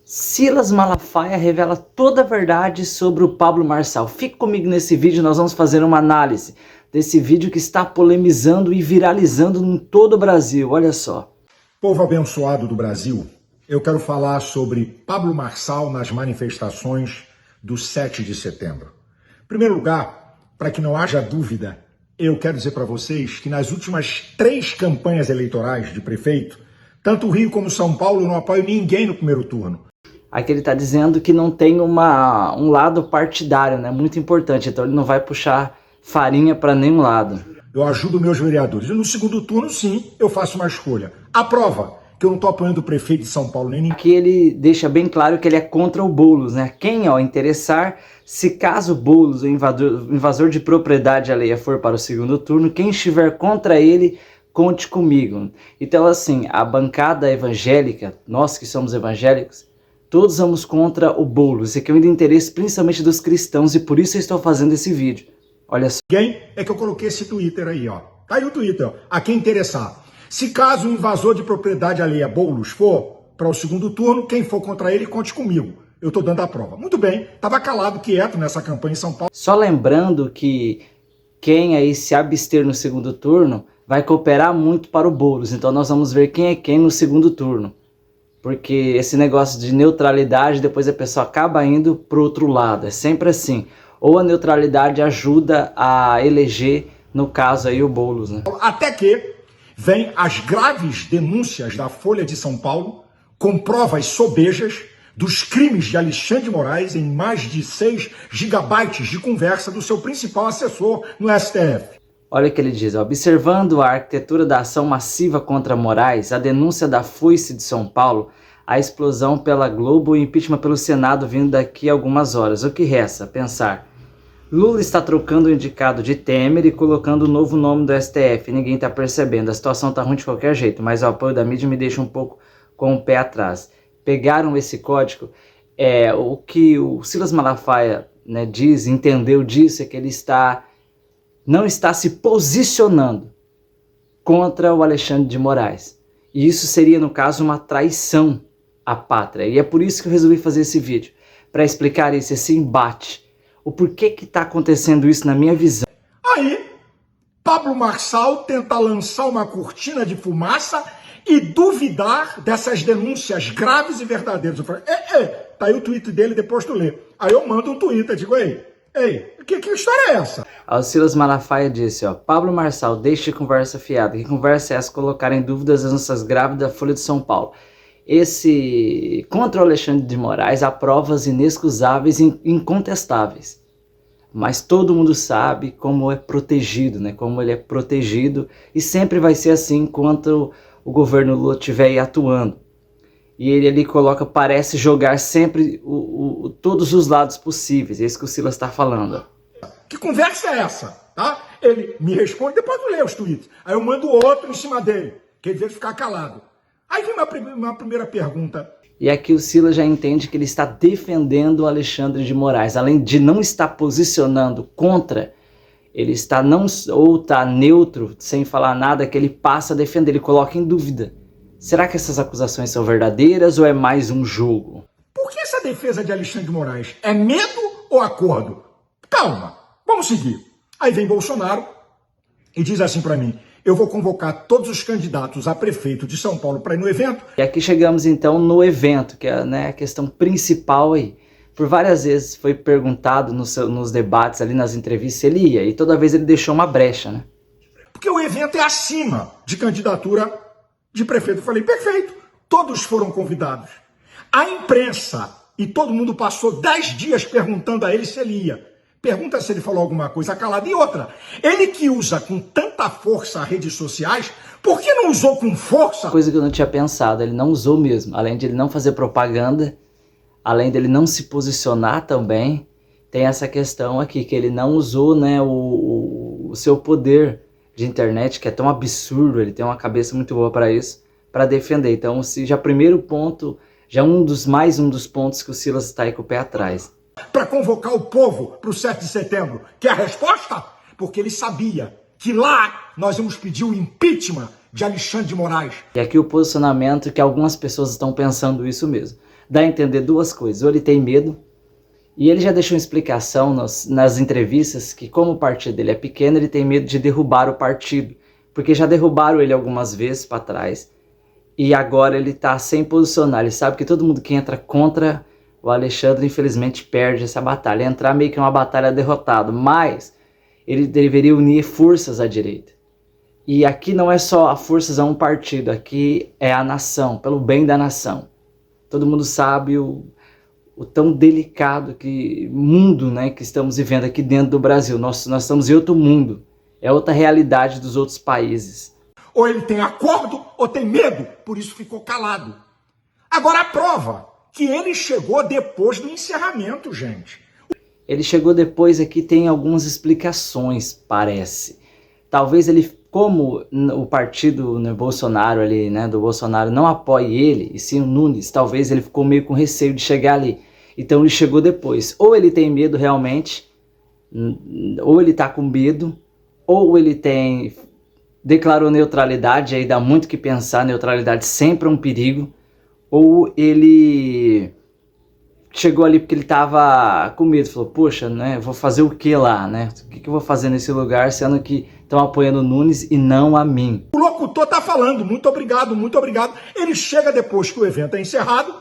Silas Malafaia revela toda a verdade sobre o Pablo Marçal. Fique comigo nesse vídeo, nós vamos fazer uma análise desse vídeo que está polemizando e viralizando em todo o Brasil. Olha só. Povo abençoado do Brasil, eu quero falar sobre Pablo Marçal nas manifestações do 7 de setembro. Em primeiro lugar, para que não haja dúvida, eu quero dizer para vocês que nas últimas 3 campanhas eleitorais de prefeito, tanto o Rio como São Paulo, eu não apoio ninguém no primeiro turno. Aqui ele está dizendo que não tem um lado partidário, né? Muito importante, então ele não vai puxar farinha para nenhum lado. Eu ajudo meus vereadores. E no segundo turno, sim, eu faço uma escolha. A prova que eu não estou apoiando o prefeito de São Paulo nem ninguém. Aqui ele deixa bem claro que ele é contra o Boulos, né? Quem interessar, se caso o Boulos, o invasor de propriedade alheia, for para o segundo turno, quem estiver contra ele, conte comigo. Então assim, a bancada evangélica, nós que somos evangélicos, todos vamos contra o Boulos. Esse aqui é o interesse principalmente dos cristãos e por isso eu estou fazendo esse vídeo. Olha só. Quem é que eu coloquei esse Twitter aí, ó. Tá aí o Twitter, ó. A quem interessar. Se caso o invasor de propriedade alheia Boulos for para o segundo turno, quem for contra ele, conte comigo. Eu tô dando a prova. Muito bem, tava calado, quieto nessa campanha em São Paulo. Só lembrando que quem aí se abster no segundo turno vai cooperar muito para o Boulos. Então nós vamos ver quem é quem no segundo turno. Porque esse negócio de neutralidade, depois a pessoa acaba indo para o outro lado. É sempre assim. Ou a neutralidade ajuda a eleger, no caso aí, o Boulos, né? Até que vem as graves denúncias da Folha de São Paulo, com provas sobejas dos crimes de Alexandre de Moraes em mais de 6 gigabytes de conversa do seu principal assessor no STF. Olha o que ele diz, observando a arquitetura da ação massiva contra Moraes, a denúncia da Foice de São Paulo, a explosão pela Globo e o impeachment pelo Senado vindo daqui a algumas horas. O que resta? Pensar. Lula está trocando o indicado de Temer e colocando o novo nome do STF. Ninguém está percebendo. A situação está ruim de qualquer jeito, mas o apoio da mídia me deixa um pouco com o pé atrás. Pegaram esse código. O que o Silas Malafaia, né, diz, entendeu disso, é que ele não está se posicionando contra o Alexandre de Moraes. E isso seria, no caso, uma traição à pátria. E é por isso que eu resolvi fazer esse vídeo, para explicar isso, esse embate. O porquê que está acontecendo isso na minha visão. Aí, Pablo Marçal tenta lançar uma cortina de fumaça e duvidar dessas denúncias graves e verdadeiras. Eu falei, tá aí o tweet dele, depois tu lê. Aí eu mando um tweet, digo, que história é essa? O Silas Malafaia disse, Pablo Marçal, deixe de conversa fiada. Que conversa é essa? Colocar em dúvida as denúncias graves da Folha de São Paulo. Contra o Alexandre de Moraes há provas inexcusáveis e incontestáveis. Mas todo mundo sabe como é protegido, né? Como ele é protegido e sempre vai ser assim enquanto o governo Lula estiver aí atuando. E ele ali parece jogar sempre todos os lados possíveis. É isso que o Silas está falando. Que conversa é essa? Tá? Ele me responde, depois eu leio os tweets. Aí eu mando outro em cima dele, que ele deve ficar calado. Aí vem uma primeira pergunta. E aqui o Silas já entende que ele está defendendo o Alexandre de Moraes. Além de não estar posicionando contra, ele está neutro, sem falar nada, que ele passa a defender, ele coloca em dúvida. Será que essas acusações são verdadeiras ou é mais um jogo? Por que essa defesa de Alexandre de Moraes? É medo ou acordo? Calma, vamos seguir. Aí vem Bolsonaro e diz assim para mim, eu vou convocar todos os candidatos a prefeito de São Paulo para ir no evento. E aqui chegamos então no evento, que é, né, a questão principal aí. Por várias vezes foi perguntado nos debates ali, nas entrevistas, se ele ia. E toda vez ele deixou uma brecha, né? Porque o evento é acima de candidatura de prefeito. Eu falei, perfeito, todos foram convidados. A imprensa e todo mundo passou 10 dias perguntando a ele se ele ia. Pergunta se ele falou alguma coisa calada. E outra, ele que usa com tanta força as redes sociais, por que não usou com força? Coisa que eu não tinha pensado, ele não usou mesmo. Além de ele não fazer propaganda, além dele não se posicionar também, tem essa questão aqui, que ele não usou, né, o seu poder de internet, que é tão absurdo, ele tem uma cabeça muito boa para isso, para defender. Então, já primeiro ponto, já mais um dos pontos que o Silas está aí com o pé atrás. Para convocar o povo para o 7 de setembro. Que é a resposta? Porque ele sabia que lá nós íamos pedir o impeachment de Alexandre de Moraes. E aqui o posicionamento que algumas pessoas estão pensando isso mesmo. dá a entender duas coisas. Ou ele tem medo, e ele já deixou uma explicação nas entrevistas que como o partido dele é pequeno, ele tem medo de derrubar o partido, porque já derrubaram ele algumas vezes para trás, e agora ele está sem posicionar. Ele sabe que todo mundo que entra contra o Alexandre, infelizmente, perde essa batalha. Entrar meio que uma batalha derrotado, mas ele deveria unir forças à direita. E aqui não é só a forças a um partido, aqui é a nação, pelo bem da nação. Todo mundo sabe o tão delicado mundo, né, que estamos vivendo aqui dentro do Brasil. Nós estamos em outro mundo, é outra realidade dos outros países. Ou ele tem acordo ou tem medo, por isso ficou calado. Agora a prova que ele chegou depois do encerramento, gente. Ele chegou depois aqui, tem algumas explicações, parece. Talvez ele, como o partido, né, Bolsonaro ali, né, do Bolsonaro não apoie ele, e sim o Nunes, talvez ele ficou meio com receio de chegar ali. Então ele chegou depois. Ou ele tem medo realmente, ou ele tá com medo, ou ele declarou neutralidade, aí dá muito o que pensar, neutralidade sempre é um perigo, ou ele chegou ali porque ele tava com medo, falou, poxa, né, vou fazer o que lá, né? O que eu vou fazer nesse lugar, sendo que estão apoiando o Nunes e não a mim? O locutor tá falando, muito obrigado, muito obrigado. Ele chega depois que o evento é encerrado,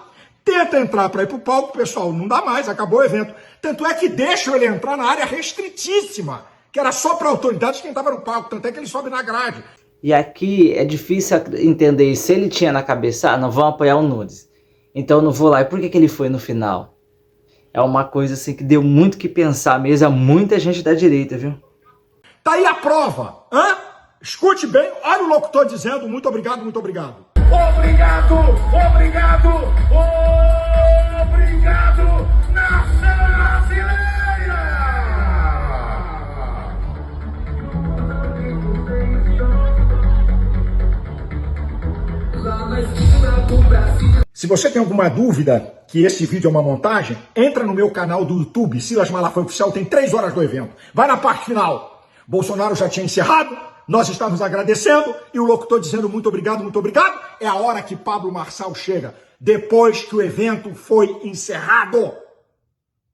tenta entrar para ir pro palco, pessoal, não dá mais, acabou o evento. Tanto é que deixam ele entrar na área restritíssima, que era só para autoridades quem estava no palco, tanto é que ele sobe na grade. E aqui é difícil entender isso. Se ele tinha na cabeça, não vão apoiar o Nunes, então eu não vou lá. E por que ele foi no final? É uma coisa assim que deu muito que pensar mesmo a muita gente da direita, viu? Tá aí a prova, hã? Escute bem, olha o locutor dizendo muito obrigado, muito obrigado. Obrigado, obrigado, obrigado, nação brasileira! Se você tem alguma dúvida que esse vídeo é uma montagem, entra no meu canal do YouTube, Silas Malafaia Oficial, tem 3 horas do evento. Vai na parte final. Bolsonaro já tinha encerrado, nós estamos agradecendo e o locutor dizendo muito obrigado, muito obrigado. É a hora que Pablo Marçal chega, depois que o evento foi encerrado.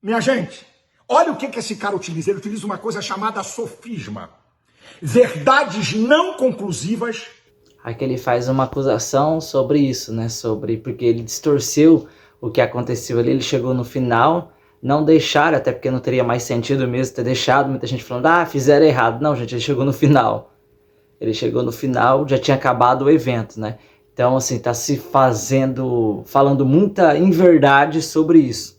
Minha gente, olha o que esse cara utiliza. Ele utiliza uma coisa chamada sofisma. Verdades não conclusivas. Aqui ele faz uma acusação sobre isso, né? Porque ele distorceu o que aconteceu ali, ele chegou no final, não deixaram, até porque não teria mais sentido mesmo ter deixado, muita gente falando, fizeram errado. Não, gente, ele chegou no final. Ele chegou no final, já tinha acabado o evento, né? Então, assim, tá falando muita inverdade sobre isso.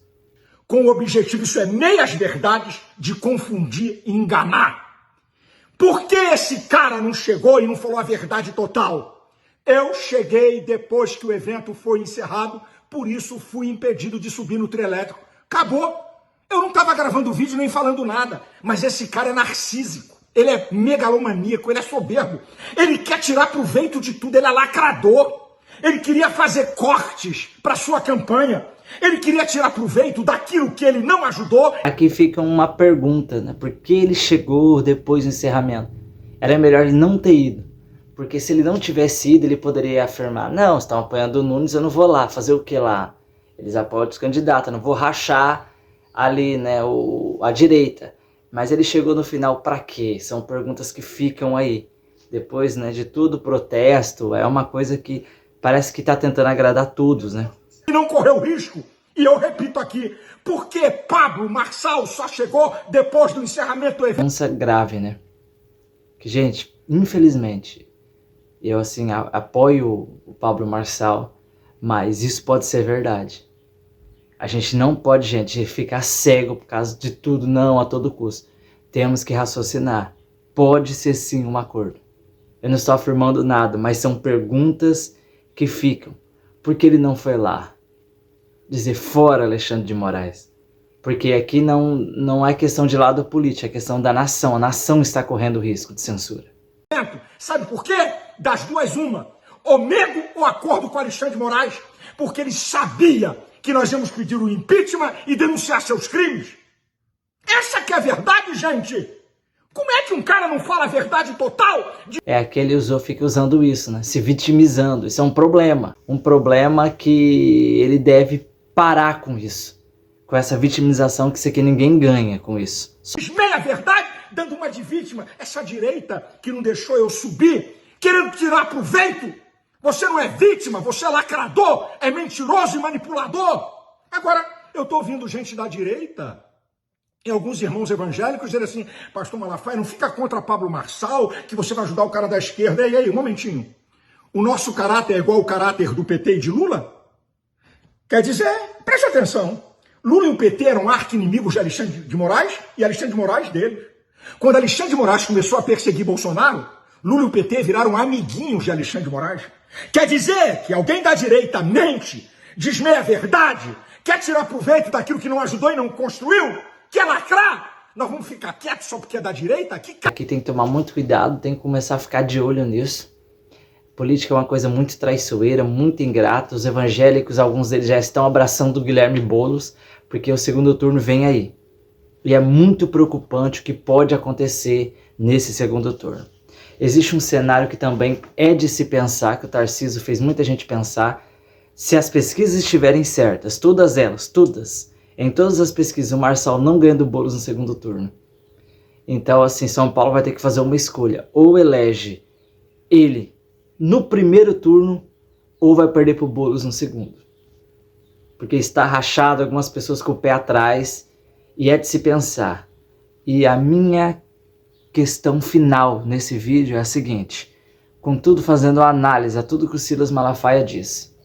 Com o objetivo, isso é meias verdades de confundir e enganar. Por que esse cara não chegou e não falou a verdade total? Eu cheguei depois que o evento foi encerrado, por isso fui impedido de subir no trio elétrico. Acabou. Eu não estava gravando vídeo nem falando nada, mas esse cara é narcísico. Ele é megalomaníaco, ele é soberbo. Ele quer tirar proveito de tudo, ele é lacrador. Ele queria fazer cortes para sua campanha. Ele queria tirar proveito daquilo que ele não ajudou. Aqui fica uma pergunta, né? Por que ele chegou depois do encerramento? Era melhor ele não ter ido. Porque se ele não tivesse ido, ele poderia afirmar, não, estão apoiando o Nunes, eu não vou lá. Fazer o que lá? Eles apoiam os candidatos, eu não vou rachar ali, né, a direita. Mas ele chegou no final para quê? São perguntas que ficam aí. Depois, né, de tudo, protesto, é uma coisa que parece que está tentando agradar todos, né? E não correu risco. E eu repito aqui, porque Pablo Marçal só chegou depois do encerramento do evento. Doença grave, né? Que, gente, infelizmente, eu assim apoio o Pablo Marçal, mas isso pode ser verdade. A gente não pode, gente, ficar cego por causa de tudo, não, a todo custo. Temos que raciocinar. Pode ser sim um acordo. Eu não estou afirmando nada, mas são perguntas que ficam. Por que ele não foi lá? Dizer fora Alexandre de Moraes. Porque aqui não é questão de lado político, é questão da nação. A nação está correndo risco de censura. Sabe por quê? Das duas, uma. Ou medo ou acordo com Alexandre de Moraes. Porque ele sabia que nós íamos pedir o impeachment e denunciar seus crimes. Essa que é a verdade, gente. Como é que um cara não fala a verdade total? É que ele fica usando isso, né? Se vitimizando. Isso é um problema. Um problema que ele deve parar com isso. Com essa vitimização que isso aqui ninguém ganha com isso. Meia verdade, dando uma de vítima. Essa direita que não deixou eu subir, querendo tirar proveito. Você não é vítima, você é lacrador, é mentiroso e manipulador. Agora, eu estou ouvindo gente da direita e alguns irmãos evangélicos dizendo assim, pastor Malafaia, não fica contra Pablo Marçal, que você vai ajudar o cara da esquerda. E aí, um momentinho. O nosso caráter é igual ao caráter do PT e de Lula? Quer dizer, preste atenção. Lula e o PT eram arqui-inimigos de Alexandre de Moraes e Alexandre de Moraes deles. Quando Alexandre de Moraes começou a perseguir Bolsonaro, Lula e o PT viraram amiguinhos de Alexandre de Moraes. Quer dizer que alguém da direita mente, diz meia verdade, quer tirar proveito daquilo que não ajudou e não construiu, quer lacrar? Nós vamos ficar quietos só porque é da direita? Aqui tem que tomar muito cuidado, tem que começar a ficar de olho nisso. Política é uma coisa muito traiçoeira, muito ingrata. Os evangélicos, alguns deles já estão abraçando o Guilherme Boulos, porque o segundo turno vem aí. E é muito preocupante o que pode acontecer nesse segundo turno. Existe um cenário que também é de se pensar, que o Tarcísio fez muita gente pensar, se as pesquisas estiverem certas, todas elas, todas, em todas as pesquisas, o Marçal não ganha do Boulos no segundo turno. Então, assim, São Paulo vai ter que fazer uma escolha. Ou elege ele no primeiro turno, ou vai perder para o Boulos no segundo. Porque está rachado, algumas pessoas com o pé atrás, e é de se pensar. E a minha questão final nesse vídeo é a seguinte, contudo fazendo uma análise a tudo que o Silas Malafaia diz.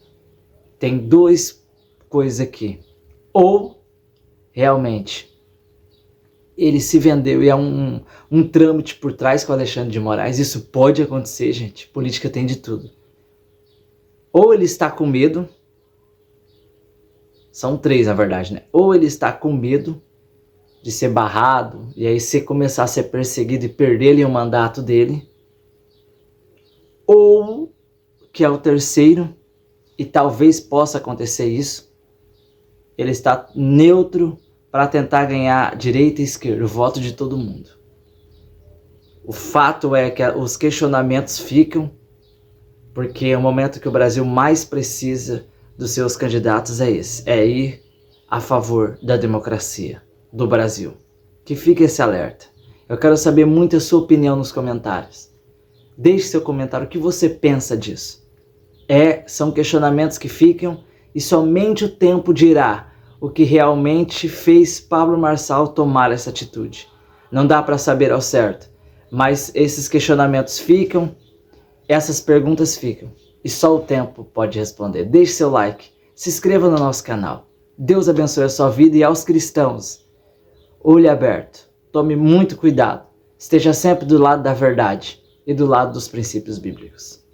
Tem duas coisas aqui. Ou, realmente, ele se vendeu e é um trâmite por trás com o Alexandre de Moraes. Isso pode acontecer, gente. Política tem de tudo. Ou ele está com medo. São três, na verdade, né? Ou ele está com medo de ser barrado e aí você começar a ser perseguido e perder ali o mandato dele. Ou, que é o terceiro, e talvez possa acontecer isso, ele está neutro para tentar ganhar direita e esquerda, o voto de todo mundo. O fato é que os questionamentos ficam, porque o momento que o Brasil mais precisa dos seus candidatos é esse, é ir a favor da democracia do Brasil. Que fique esse alerta. Eu quero saber muito a sua opinião nos comentários. Deixe seu comentário, o que você pensa disso. São questionamentos que ficam e somente o tempo dirá o que realmente fez Pablo Marçal tomar essa atitude. Não dá para saber ao certo, mas esses questionamentos ficam, essas perguntas ficam, e só o tempo pode responder. Deixe seu like, se inscreva no nosso canal. Deus abençoe a sua vida e aos cristãos. Olho aberto, tome muito cuidado, esteja sempre do lado da verdade e do lado dos princípios bíblicos.